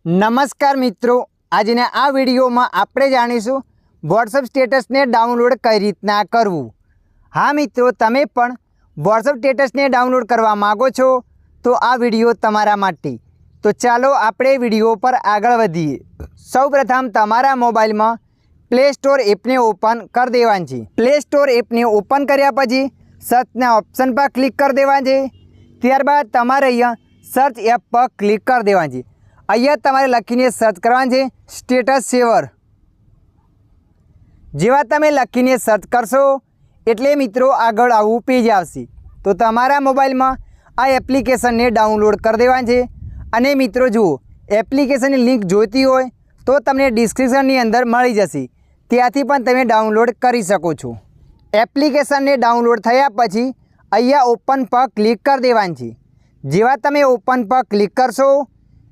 नमस्कार मित्रों, આજના આ વિડીયોમાં આપણે જાણીશું વોટ્સએપ સ્ટેટસને ડાઉનલોડ કઈ રીતના કરવું। હા મિત્રો, તમે પણ વોટ્સએપ સ્ટેટસને ડાઉનલોડ કરવા માંગો છો તો આ વિડીયો તમારા માટે। તો ચાલો આપણે વિડીયો પર આગળ વધીએ। સૌપ્રથમ તમારા મોબાઈલમાં પ્લે સ્ટોર એપને ઓપન કરી દેવાની છે। પ્લે સ્ટોર એપને ઓપન કર્યા પછી સર્ચના ઓપ્શન પર ક્લિક કરી દેવાનું છે। ત્યારબાદ તમારે અહીંયા સર્ચ એપ પર ક્લિક કરી દેવાનું છે। અહીંયા તમારે લખીને સર્ચ કરવાનું છે સ્ટેટસ સેવર। જેવા તમે લખીને સર્ચ કરશો એટલે મિત્રો આગળ આવું પેજ આવશે। તો તમારા મોબાઈલમાં આ એપ્લિકેશનને ડાઉનલોડ કરી દેવાનું છે। અને મિત્રો જુઓ, એપ્લિકેશનની લિંક જોઈતી હોય તો તમને ડિસ્ક્રિપ્શનની અંદર મળી જશે, ત્યાંથી પણ તમે ડાઉનલોડ કરી શકો છો। એપ્લિકેશનને ડાઉનલોડ થયા પછી અહીંયા ઓપન પર ક્લિક કરી દેવાનું છે। જેવા તમે ઓપન પર ક્લિક કરશો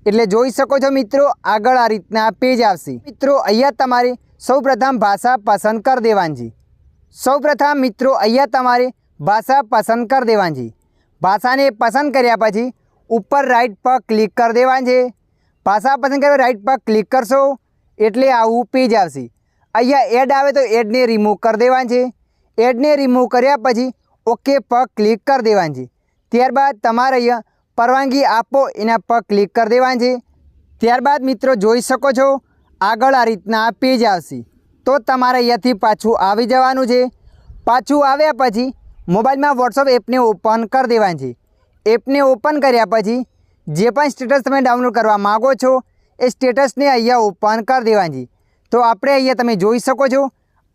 એટલે જોઈ શકો છો મિત્રો આગળ આ રીતના પેજ આવશે। મિત્રો અહીંયા તમારે સૌપ્રથમ ભાષા પસંદ કરી દેવાની છે। સૌપ્રથમ મિત્રો અહીંયા તમારે ભાષા પસંદ કરી દેવાની છે। ભાષાને પસંદ કર્યા પછી ઉપર રાઈટ પર ક્લિક કરી દેવાની છે। ભાષા પસંદ કર્યા રાઈટ પર ક્લિક કરશો એટલે આવું પેજ આવશે। અહીંયા એડ આવે તો એડને રિમૂવ કરી દેવાની છે। એડને રિમૂવ કર્યા પછી ઓકે પર ક્લિક કરી દેવાની છે। ત્યારબાદ તમારે અહીંયા પરવાનગી આપો એના પર ક્લિક કરી દેવાની છે। ત્યારબાદ મિત્રો જોઈ શકો છો આગળ આ રીતના પેજ આવશે। તો તમારે અહીંયાથી પાછું આવી જવાનું છે। પાછું આવ્યા પછી મોબાઈલમાં વોટ્સએપ એપને ઓપન કરી દેવાની છે। એપને ઓપન કર્યા પછી જે પણ સ્ટેટસ તમે ડાઉનલોડ કરવા માગો છો એ સ્ટેટસને અહીંયા ઓપન કરી દેવાની છે। તો આપણે અહીંયા તમે જોઈ શકો છો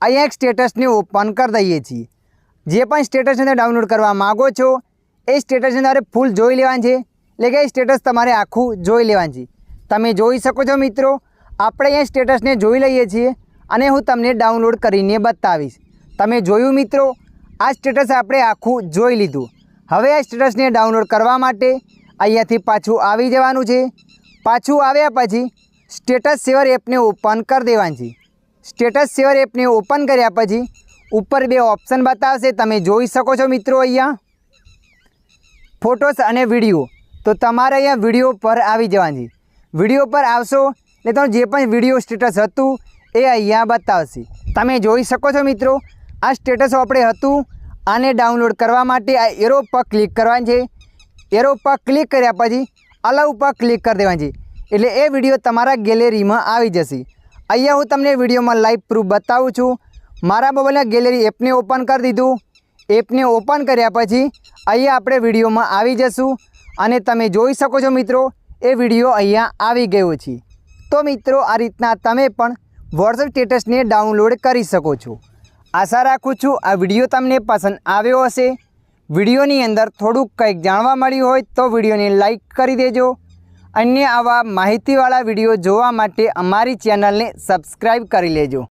અહીંયા એક સ્ટેટસને ઓપન કરી દઈએ છીએ। જે પણ સ્ટેટસને તમે ડાઉનલોડ કરવા માગો છો એ સ્ટેટસને તમારે ફૂલ જોઈ લેવાનું છે, એટલે કે સ્ટેટસ તમારે આખું જોઈ લેવાનું છે। તમે જોઈ શકો છો મિત્રો, આપણે અહીંયા સ્ટેટસને જોઈ લઈએ છીએ અને હું તમને ડાઉનલોડ કરીને બતાવીશ। તમે જોયું મિત્રો, આ સ્ટેટસ આપણે આખું જોઈ લીધું। હવે આ સ્ટેટસને ડાઉનલોડ કરવા માટે અહીંયાથી પાછું આવી જવાનું છે। પાછું આવ્યા પછી સ્ટેટસ સેવર એપને ઓપન કરી દેવાનું છે। સ્ટેટસ સેવર એપને ઓપન કર્યા પછી ઉપર બે ઓપ્શન બતાવશે, તમે જોઈ શકો છો મિત્રો અહીંયા ફોટોસ અને વિડીયો। તો તમારે અહીંયા વિડીયો પર આવી જવાનું છે। વિડીયો પર આવશો એટલે તમારું જે પણ વિડીયો સ્ટેટસ હતું એ અહીંયા બતાવશે। તમે જોઈ શકો છો મિત્રો, આ સ્ટેટસ આપણે હતું આને ડાઉનલોડ કરવા માટે આ એરો પર ક્લિક કરવાનું છે। એરો પર ક્લિક કર્યા પછી અલાઉ પર ક્લિક કરી દેવાનું છે, એટલે એ વિડીયો તમારા ગેલેરીમાં આવી જશે। અહીંયા હું તમને વિડીયોમાં લાઈવ પ્રૂફ બતાવું છું। મારા મોબાઈલના ગેલેરી એપને ઓપન કરી દીધું। એપને ઓપન કર્યા પછી અહીંયા આપણે વિડીયોમાં આવી જશું અને તમે જોઈ શકો છો મિત્રો એ વિડીયો અહીંયા આવી ગયો છે। તો મિત્રો આ રીતના તમે પણ વોટ્સએપ સ્ટેટસને ડાઉનલોડ કરી શકો છો। આશા રાખું છું આ વિડીયો તમને પસંદ આવ્યો હશે। વિડીયોની અંદર થોડુંક કંઈક જાણવા મળ્યું હોય તો વિડીયોને લાઈક કરી દેજો। અન્ય આવા માહિતીવાળા વિડીયો જોવા માટે અમારી ચેનલને સબસ્ક્રાઈબ કરી લેજો।